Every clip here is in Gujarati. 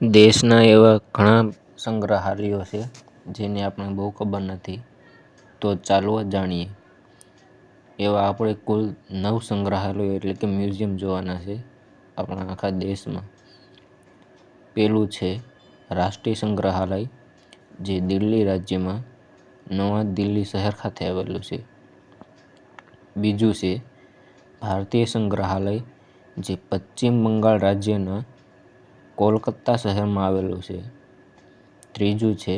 દેશના એવા ઘણા સંગ્રહાલયો છે જેની આપણે બહુ ખબર નથી, તો ચાલો જાણીએ. એવા આપણે કુલ 9 સંગ્રહાલયો એટલે કે મ્યુઝિયમ જોવાના છે આપણા આખા દેશમાં. પેલું છે રાષ્ટ્રીય સંગ્રહાલય, જે દિલ્હી રાજ્યમાં નવા દિલ્હી શહેર ખાતે આવેલું છે. બીજું છે ભારતીય સંગ્રહાલય, જે પશ્ચિમ બંગાળ રાજ્યના કોલકાતા શહેરમાં આવેલું છે. ત્રીજું છે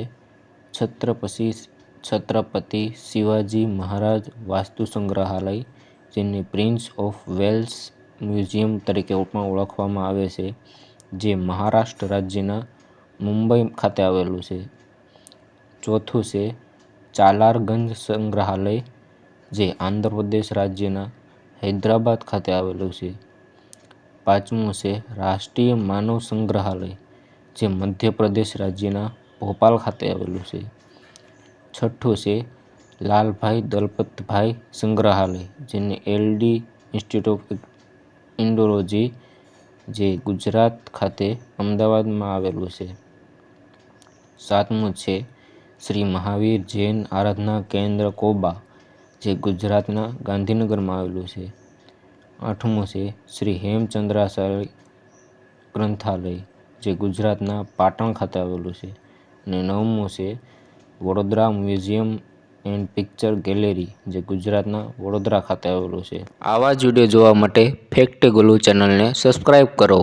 છત્રપતિ શિવાજી મહારાજ વાસ્તુ સંગ્રહાલય, જેને પ્રિન્સ ઓફ વેલ્સ મ્યુઝિયમ તરીકે પણ ઓળખવામાં આવે છે, જે મહારાષ્ટ્ર રાજ્યના મુંબઈ ખાતે આવેલું છે. ચોથું છે ચાલારગંજ સંગ્રહાલય, જે આંધ્રપ્રદેશ રાજ્યના હૈદરાબાદ ખાતે આવેલું છે. પાંચમું છે રાષ્ટ્રીય માનવ સંગ્રહાલય, જે મધ્યપ્રદેશ રાજ્યના ભોપાલ ખાતે આવેલું છે. છઠ્ઠું છે લાલભાઈ દલપતભાઈ સંગ્રહાલય, જેને LD ઇન્સ્ટિટ્યૂટ ઓફ ઇન્ડોલોજી, જે ગુજરાત ખાતે અમદાવાદમાં આવેલું છે. સાતમું છે શ્રી મહાવીર જૈન આરાધના કેન્દ્ર કોબા, જે ગુજરાતના ગાંધીનગરમાં આવેલું છે. આઠમું છે શ્રી હેમચંદ્રાચાર્ય ગ્રંથાલય, જે ગુજરાતના પાટણ ખાતે આવેલું છે. અને નવમું છે Vadodara museum and picture gallery, જે ગુજરાતના વડોદરા ખાતે આવેલું છે. આવા જ વિડીયો જોવા માટે ફેક્ટ ગુલુ ચેનલને સબસ્ક્રાઈબ કરો.